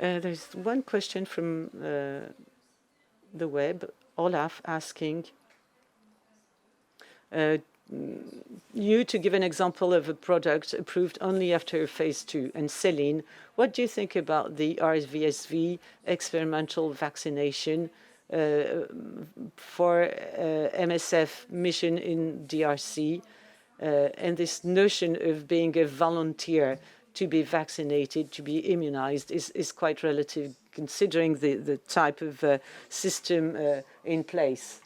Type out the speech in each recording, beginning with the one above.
There's one question from the web, Olaf asking you to give an example of a product approved only after phase 2. And Céline, what do you think about the RSV experimental vaccination for MSF mission in DRC and this notion of being a volunteer to be vaccinated, to be immunized is quite relative considering the type of system in place?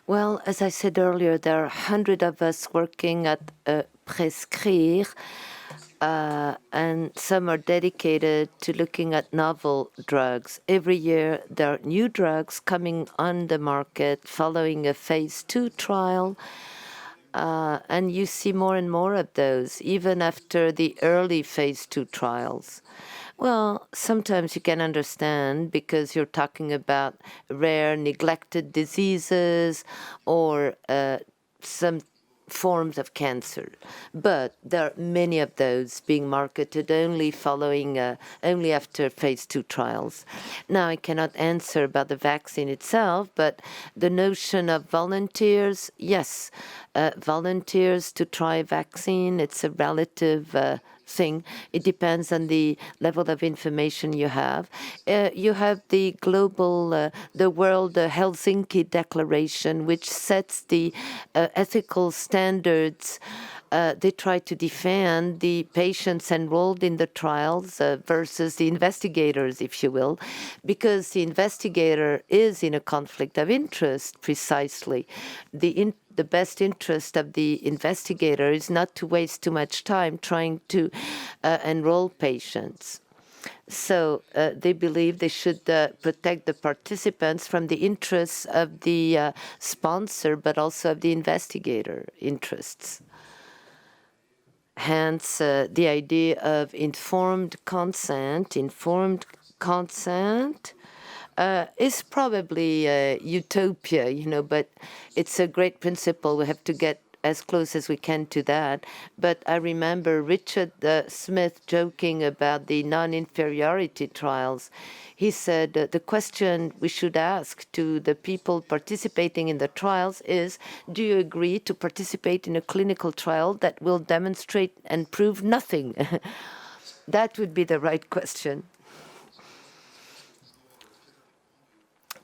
Well, as I said earlier, there are 100 of us working at Prescrire, and some are dedicated to looking at novel drugs. Every year, there are new drugs coming on the market following a phase 2 trial, and you see more and more of those, even after the early phase 2 trials. Well, sometimes you can understand because you're talking about rare, neglected diseases or some forms of cancer. But there are many of those being marketed only only after phase 2 trials. Now, I cannot answer about the vaccine itself, but the notion of volunteers, yes, volunteers to try vaccine, it's a relative thing. It depends on the level of information you have. You have the global, the World Helsinki Declaration, which sets the ethical standards. They try to defend the patients enrolled in the trials versus the investigators, if you will, because the investigator is in a conflict of interest precisely. The best interest of the investigator is not to waste too much time trying to enroll patients. So they believe they should protect the participants from the interests of the sponsor, but also of the investigator interests. Hence, the idea of informed consent is probably utopia, but it's a great principle. We have to get as close as we can to that. But I remember Richard Smith joking about the non-inferiority trials. He said the question we should ask to the people participating in the trials is, do you agree to participate in a clinical trial that will demonstrate and prove nothing? That would be the right question.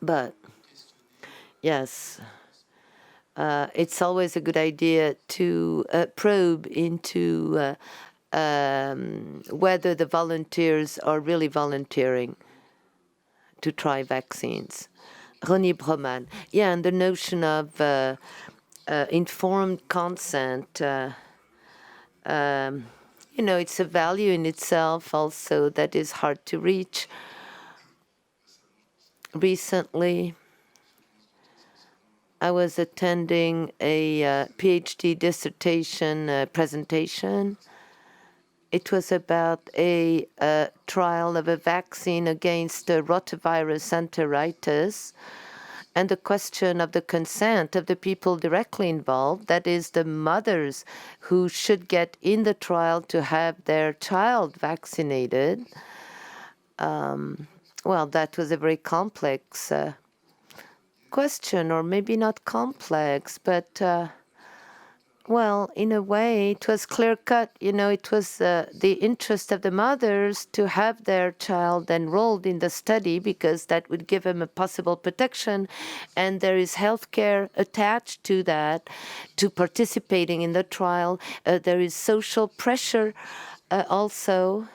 But yes, it's always a good idea to probe into whether the volunteers are really volunteering to try vaccines. Ronnie Broman, yeah, and the notion of informed consent, it's a value in itself also that is hard to reach. Recently, I was attending a PhD dissertation presentation. It was about a trial of a vaccine against rotavirus enteritis and the question of the consent of the people directly involved, that is the mothers who should get in the trial to have their child vaccinated. Well, that was a very complex question, or maybe not complex, but, well, in a way, it was clear-cut. It was the interest of the mothers to have their child enrolled in the study because that would give them a possible protection, and there is healthcare attached to that, to participating in the trial. There is social pressure also,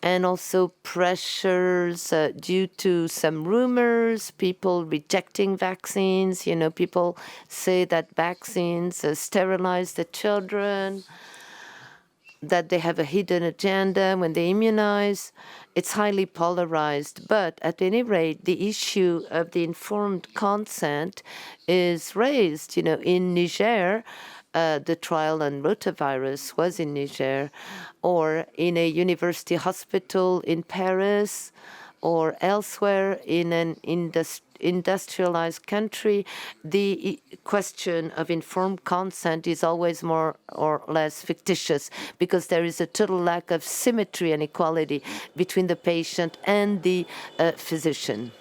and also pressures due to some rumors, people rejecting vaccines. People say that vaccines sterilize the children, that they have a hidden agenda when they immunize. It's highly polarized. But at any rate, the issue of the informed consent is raised. In Niger, the trial on rotavirus was in Niger, or in a university hospital in Paris, or elsewhere in industrialized country, the question of informed consent is always more or less fictitious because there is a total lack of symmetry and equality between the patient and the physician.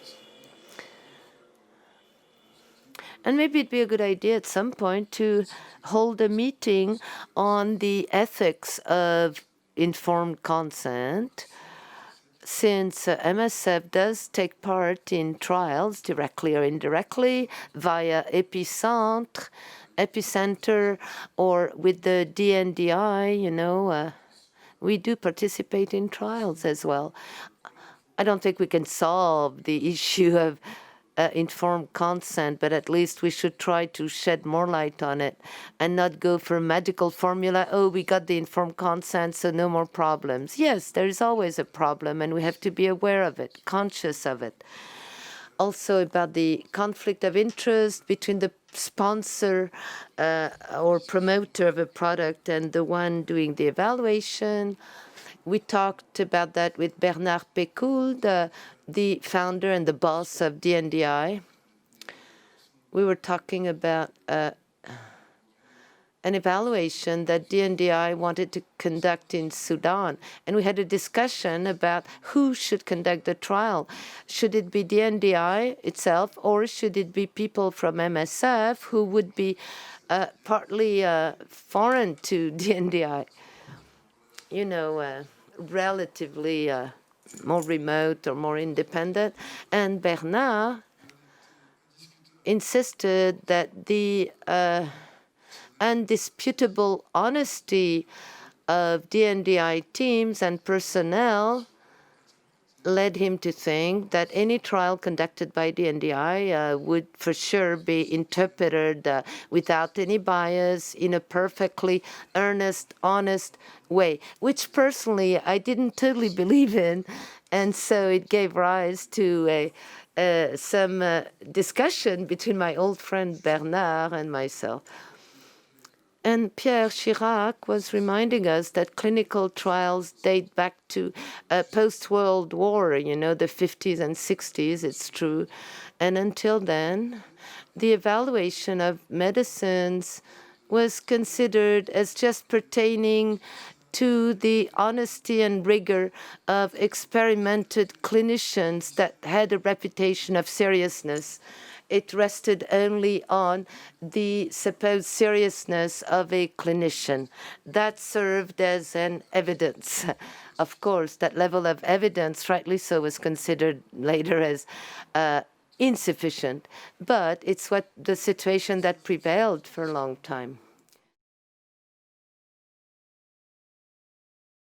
And maybe it'd be a good idea at some point to hold a meeting on the ethics of informed consent, since MSF does take part in trials directly or indirectly via epicenter, or with the DNDi, we do participate in trials as well. I don't think we can solve the issue of informed consent, but at least we should try to shed more light on it and not go for a magical formula. Oh, we got the informed consent, so no more problems. Yes, there is always a problem, and we have to be aware of it, conscious of it. Also about the conflict of interest between the sponsor or promoter of a product and the one doing the evaluation. We talked about that with Bernard Pécoul, the founder and the boss of DNDi. We were talking about an evaluation that DNDi wanted to conduct in Sudan. And we had a discussion about who should conduct the trial. Should it be DNDi itself, or should it be people from MSF who would be partly foreign to DNDi? Relatively more remote or more independent. And Bernard insisted that the undisputable honesty of DNDi teams and personnel led him to think that any trial conducted by DNDi would for sure be interpreted without any bias in a perfectly earnest, honest way, which personally I didn't totally believe in. And so it gave rise to some discussion between my old friend Bernard and myself. And Pierre Chirac was reminding us that clinical trials date back to post-World War, the 50s and 60s, it's true. And until then, the evaluation of medicines was considered as just pertaining to the honesty and rigor of experimented clinicians that had a reputation of seriousness. It rested only on the supposed seriousness of a clinician. That served as an evidence. Of course, that level of evidence, rightly so, was considered later as insufficient. But it's what the situation that prevailed for a long time.